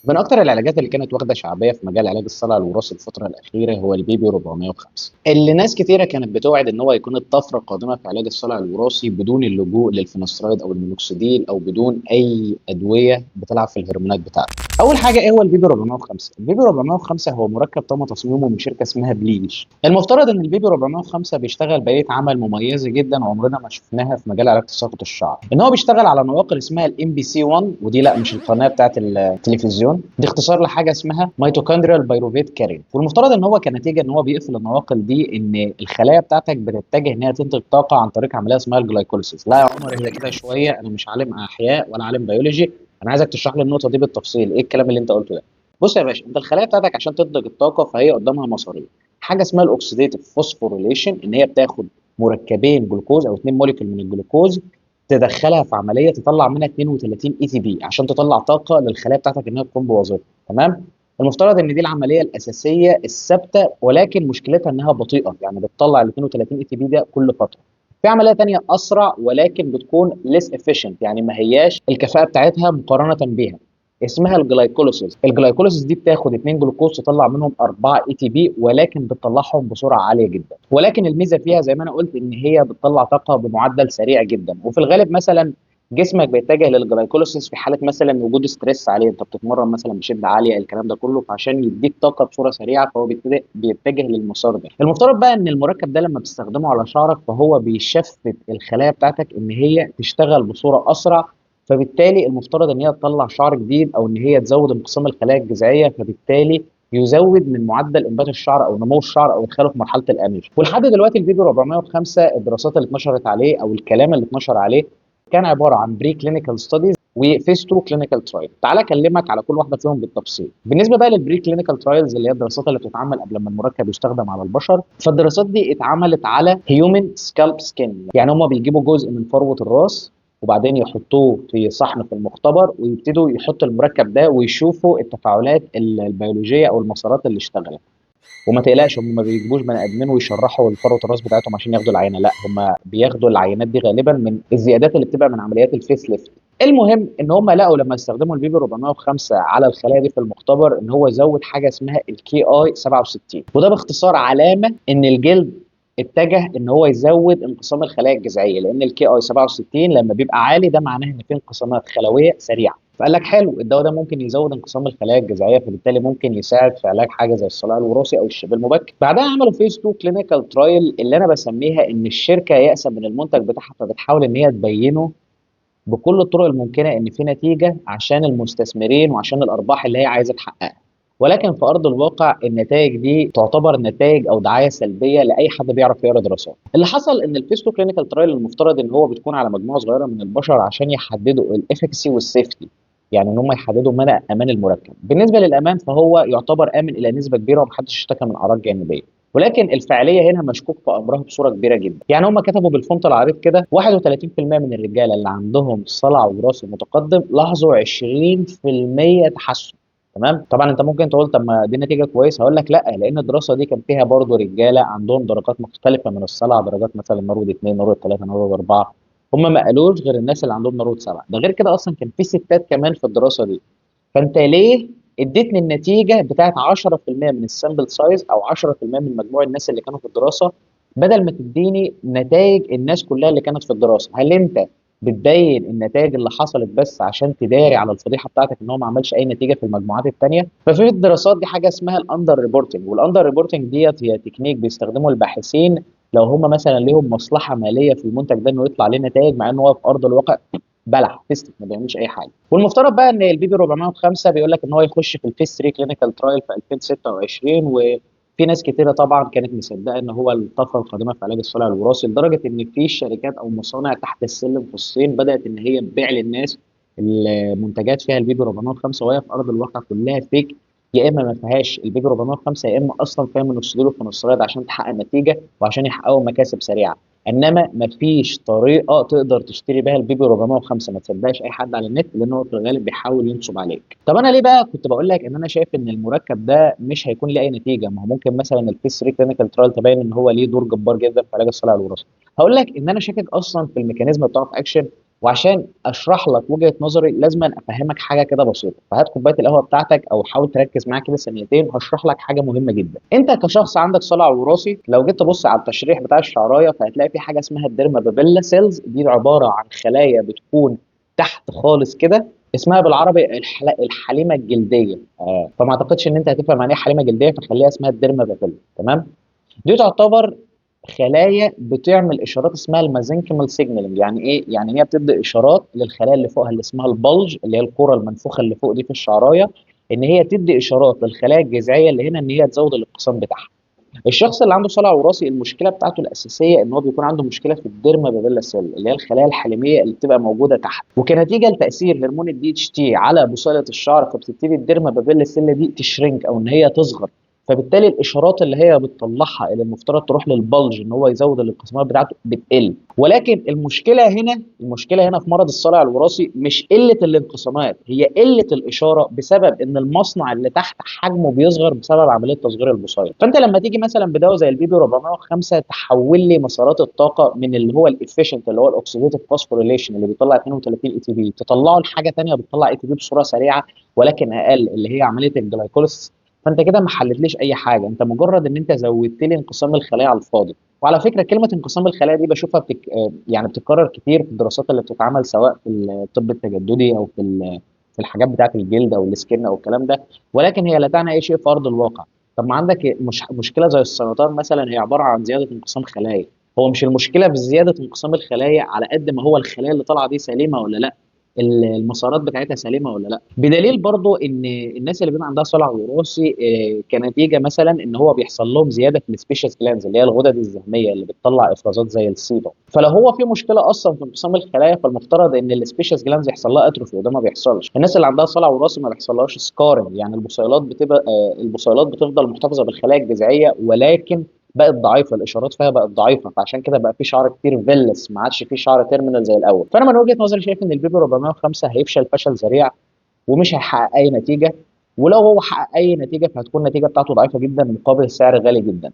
من اكتر العلاجات اللي كانت واخده شعبيه في مجال علاج الصلع الوراثي الفتره الاخيره هو البيبي 405، اللي ناس كتيره كانت بتوعد ان هو يكون الطفره القادمه في علاج الصلع الوراثي بدون اللجوء للفينسترايد او المينوكسيديل او بدون اي ادويه بتلعب في الهرمونات بتاعته. اول حاجه ايه هو البيبي 405؟ البيبي 405 هو مركب تم تصميمه من شركه اسمها بليش. المفترض ان البيبي 405 بيشتغل بآلية عمل مميزه جدا عمرنا ما شفناها في مجال علاج تساقط الشعر، ان هو بيشتغل على نواقل اسمها الام بي سي 1، ودي لا مش القناه بتاعت التلفزيون، دي اختصار لحاجه اسمها ميتوكوندريال بايروفيت كارين. والمفترض ان هو كنتيجه ان هو بيقفل النواقل دي ان الخلايا بتاعتك بتتجه ان هي تنتج طاقه عن طريق عمليه اسمها الجلايكوليسيس. لا يا عمر اهدى كده شويه، انا مش عالم احياء ولا عالم بيولوجي، انا عايزك تشرح لي النقطه دي بالتفصيل، ايه الكلام اللي انت قلته ده؟ بص يا باشا، انت الخلايا بتاعتك عشان تنتج الطاقه فهي قدامها مسارين. حاجه اسمها الاكسيديتيف فوسفوريليشن، ان هي بتاخد مركبين جلوكوز او اثنين موليكيول من الجلوكوز تدخلها في عمليه تطلع منها 32 اي تي بي عشان تطلع طاقه للخلايا بتاعتك انها تقوم بوظيفتها. تمام. المفترض ان دي العمليه الاساسيه الثابته، ولكن مشكلتها انها بطيئه، يعني بتطلع ال 32 اي تي بي ده كل فتره. في عمليه تانية اسرع ولكن بتكون less efficient، يعني ما هياش الكفاءه بتاعتها مقارنه بيها، اسمها الجلايكوليسيس. الجلايكوليسيس دي بتاخد اتنين جلوكوز تطلع منهم 4 اي تي بي، ولكن بتطلعهم بسرعه عاليه جدا. ولكن الميزه فيها زي ما انا قلت ان هي بتطلع طاقه بمعدل سريع جدا، وفي الغالب مثلا جسمك بيتجه للجلايكوليسيس في حاله مثلا وجود ستريس عليه، انت بتتمرن مثلا بشده عاليه الكلام ده كله، فعشان يديك طاقه بصوره سريعه فهو بيتجه للمسار ده. المفترض بقى ان المركب ده لما بتستخدمه على شعرك فهو بيشفت الخلايا بتاعتك ان هي تشتغل بصوره اسرع، فبالتالي المفترض ان هي تطلع شعر جديد او ان هي تزود انقسام الخلايا الجذعيه، فبالتالي يزود من معدل انبات الشعر او نمو الشعر او يدخله في مرحله الاميج. ولحد دلوقتي الفيديو 405 الدراسات اللي اتنشرت عليه او الكلام اللي اتنشر عليه كان عباره عن بري كلينيكال ستاديز وفيس 2 كلينيكال ترايل. تعالى اكلمك على كل واحده فيهم بالتفصيل. بالنسبه بقى للبري كلينيكال ترايلز اللي هي الدراسات اللي بتتعمل قبل ما المركب يستخدم على البشر، فالدراسات دي اتعملت على هيومن سكالب سكين، يعني هم بيجيبوا جزء من فروه الراس وبعدين يحطوه في صحن في المختبر ويبتدوا يحطوا المركب ده ويشوفوا التفاعلات البيولوجيه او المسارات اللي اشتغلت. وما تقلقش، هم ما بيجيبوش بني ادمين ويشرحوا فروه الراس بتاعتهم عشان ياخدوا العينه، لا هم بياخدوا العينات دي غالبا من الزيادات اللي بتبقى من عمليات الفيس ليفت. المهم ان هم لقوا لما استخدموا البيبي 405 على الخلايا دي في المختبر ان هو زود حاجه اسمها الكي اي 67، وده باختصار علامه ان الجلد اتجه ان هو يزود انقسام الخلايا الجذعيه، لان الكي اي 67 لما بيبقى عالي ده معناه ان في انقسامات خلويه سريعه. فقال لك حلو، الدواء ده ممكن يزود انقسام الخلايا الجذعيه، فبالتالي ممكن يساعد في علاج حاجه زي الصلع الوراثي او الشباب المبكر. بعدها عملوا فيس 2 كلينيكال ترايل اللي انا بسميها ان الشركه يأسة من المنتج بتاعها فبتحاول ان هي تبينه بكل الطرق الممكنه ان في نتيجه عشان المستثمرين وعشان الارباح اللي هي عايزه تحققها. ولكن في ارض الواقع النتائج دي تعتبر نتائج او دعايه سلبيه لاي حد بيعرف يقرا دراسات. اللي حصل ان الفيستو كلينيكال ترايل المفترض ان هو بتكون على مجموعه صغيره من البشر عشان يحددوا الافكسي والسيفتي، يعني ان هم يحددوا مدى امان المركب. بالنسبه للامان فهو يعتبر امن الى نسبه كبيره ومحدش اشتكى من اعراض جانبيه، ولكن الفعاليه هنا مشكوك في امرها بصوره كبيره جدا. يعني هم كتبوا بالفونت العريض كده 31% من الرجاله اللي عندهم صلع وراثي متقدم لاحظوا 20% تحسن. تمام. طبعا انت ممكن تقول طب ما دي نتيجه كويسه، هقول لك لا، لان الدراسه دي كان فيها برضه رجاله عندهم درجات مختلفه من الصلع، درجات مثلا نورود 2 نورود 3 نورود 4، هم ما قالوش غير الناس اللي عندهم نورود 7. ده غير كده اصلا كان في ستات كمان في الدراسه دي. فانت ليه اديتني النتيجه بتاعت 10% من السامبل سايز او 10% من مجموع الناس اللي كانوا في الدراسه، بدل ما تديني نتائج الناس كلها اللي كانت في الدراسه؟ هل انت بتبين النتائج اللي حصلت بس عشان تداري على الفضيحه بتاعتك ان هو ما عملش اي نتيجه في المجموعات الثانيه؟ ففي الدراسات دي حاجه اسمها الاندر ريبورتنج، والاندر ريبورتنج ديت هي تكنيك بيستخدمه الباحثين لو هم مثلا ليهم مصلحه ماليه في المنتج ده انه يطلع عليه نتائج، مع ان هو في ارض الواقع بلح تست ما بيعملش اي حاجه. والمفترض بقى ان البي بي 405 بيقول لك ان هو يخش في الفيس 3 كلينيكال ترايل في 2026، وفي ناس كتيره طبعا كانت مصدقه ان هو الطفره القادمه في علاج الصلع الوراثي، لدرجه ان في شركات او مصانع تحت السلم في الصين بدات ان هي تبيع للناس المنتجات فيها البي بي 405 وهي في ارض الواقع كلها فيك، يا اما ما فيهاش البي بي 405 يا اما اصلا فيها مينوكسيديل وفينوكسيديل عشان تحقق نتيجه وعشان يحققوا مكاسب سريعه. انما مفيش طريقه تقدر تشتري بيها البيبي 405، ما تصدقش اي حد على النت لان هو في الغالب بيحاول ينصب عليك. طب انا ليه بقى كنت بقول لك ان انا شايف ان المركب ده مش هيكون ليه اي نتيجه؟ ما هو ممكن مثلا الفيس 3 كلينيكال ترايل تبين ان هو ليه دور جبار جدا في علاج الصلع الوراثي. هقول لك ان انا شاكك اصلا في الميكانيزم بتاعه في اكشن، وعشان اشرح لك وجهه نظري لازم افهمك حاجه كده بسيطه. فهات كوبايه القهوه بتاعتك او حاول تركز معايا كده ثانيتين، هشرح لك حاجه مهمه جدا. انت كشخص عندك صلع وراثي، لو جيت تبص على التشريح بتاع الشعرايه فهتلاقي في حاجه اسمها الديرما بابيلا سيلز. دي عباره عن خلايا بتكون تحت خالص كده، اسمها بالعربي الحليمه الجلديه. فما اعتقدش ان انت هتفهم يعني ايه حليمه جلديه، فخليها اسمها الديرما بابيلا. تمام. دي تعتبر خلايا بتعمل اشارات اسمها المازنكيمال سيجنالينج. يعني ايه؟ يعني هي بتدي اشارات للخلايا اللي فوقها اللي اسمها البلج، اللي هي الكره المنفوخه اللي فوق دي في الشعرايه، ان هي تدي اشارات للخلايا الجذعيه اللي هنا ان هي تزود الانقسام بتاعها. الشخص اللي عنده صلع وراثي المشكله بتاعته الاساسيه ان هو بيكون عنده مشكله في الديرما بابيلا سيل، اللي هي الخلايا الحليميه اللي بتبقى موجوده تحت. وكنتيجه لتاثير هرمون الدي اتش تي على بصيله الشعر، فبتبتدي الديرما بابيلا سيل دي تشرنك او ان هي تصغر. فبالتالي الاشارات اللي هي بتطلعها اللي المفترض تروح للبلج ان هو يزود الانقسامات بتاعته بتقل. ولكن المشكله هنا في مرض الصلع الوراثي مش قله الانقسامات، هي قله الاشاره بسبب ان المصنع اللي تحت حجمه بيصغر بسبب عمليه تصغير البصيله. فانت لما تيجي مثلا بدواء زي البي بي 405 تحول لي مسارات الطاقه من اللي هو الافيشنت اللي هو الاكسيديتيف فوسفوريليشن اللي بيطلع 32 اي تي بي، تطلعه لحاجه ثانيه بتطلع اي تي بي بصوره سريعه ولكن اقل، اللي هي عمليه الجلايكوليسيس. فانت كده ما حلتليش اي حاجه، انت مجرد ان انت زودت لي انقسام الخلايا على الفاضي. وعلى فكره كلمه انقسام الخلايا دي بشوفها يعني بتتكرر كتير في الدراسات اللي بتتعمل سواء في الطب التجددي او في الحاجات بتاعه الجلد او السكن او الكلام ده، ولكن هي لا تعني اي شيء في ارض الواقع. طب ما عندك مشكله زي السرطان مثلا، هي عباره عن زياده انقسام خلايا. هو مش المشكله في زياده انقسام الخلايا على قد ما هو الخلايا اللي طالعه دي سليمه ولا لا، المسارات بتاعتها سليمه ولا لا. بدليل برضو ان الناس اللي بيبقى عندها صلع وراثي كنتيجه مثلا ان هو بيحصل لهم زياده في السبيشال جلانز اللي هي الغدد الذهنيه اللي بتطلع افرازات زي السيبم. فلو هو في مشكله اصلا في انقسام الخلايا فالمفترض ان السبيشال جلانز يحصل لها اتروفي، وده ما بيحصلش. الناس اللي عندها صلع وراثي ما بيحصلهاش سكارنج، يعني البصيلات بتبقى البصيلات بتفضل محتفظه بالخلايا الجذعيه ولكن بقت ضعيفه، الاشارات فيها بقت ضعيفه، فعشان كده بقى في شعر كتير فيلس، ما عادش في شعر تيرمينال زي الاول. فانا من وجهه نظري شايف ان البيبي 405 هيفشل فشل ذريع ومش هيحقق اي نتيجه، ولو هو حقق اي نتيجه فهتكون النتيجه بتاعته ضعيفه جدا مقابل سعر غالي جدا.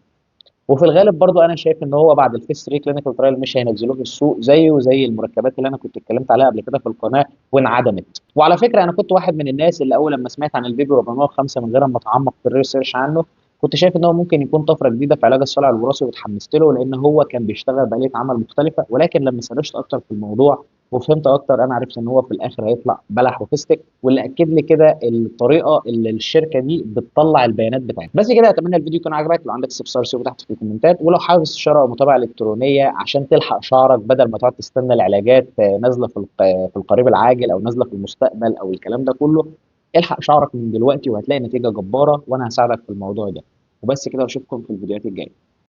وفي الغالب برضو انا شايف ان هو بعد الفيس 3 كلينيكال ترايل مش هينزلوه في السوق زيه وزي المركبات اللي انا كنت اتكلمت عليها قبل كده في القناه وانعدمت. وعلى فكره انا كنت واحد من الناس اللي اول لما سمعت عن البيبي 405 من غير ما اتعمق في الريسيرش عنه كنت شايف ان هو ممكن يكون طفره جديده في علاج الصلع الوراثي، واتحمست له لان هو كان بيشتغل بآلية عمل مختلفه. ولكن لما سرشت اكتر في الموضوع وفهمت اكتر انا عرفت ان هو في الاخر هيطلع بلح وفستك، واللي اكد لي كده الطريقه اللي الشركه دي بتطلع البيانات بتاعتها. بس كده، اتمنى الفيديو يكون عجبك. لو عندك استفسار سيبه تحت في الكومنتات، ولو حابب استشاره او متابعه الكترونيه عشان تلحق شعرك بدل ما تقعد تستنى العلاجات نازله في القريب العاجل او نازله في المستقبل او الكلام ده كله، الحق شعرك من دلوقتي وهتلاقي نتيجه جباره، وانا هساعدك في الموضوع ده. وبس كده، واشوفكم في الفيديوهات الجايه.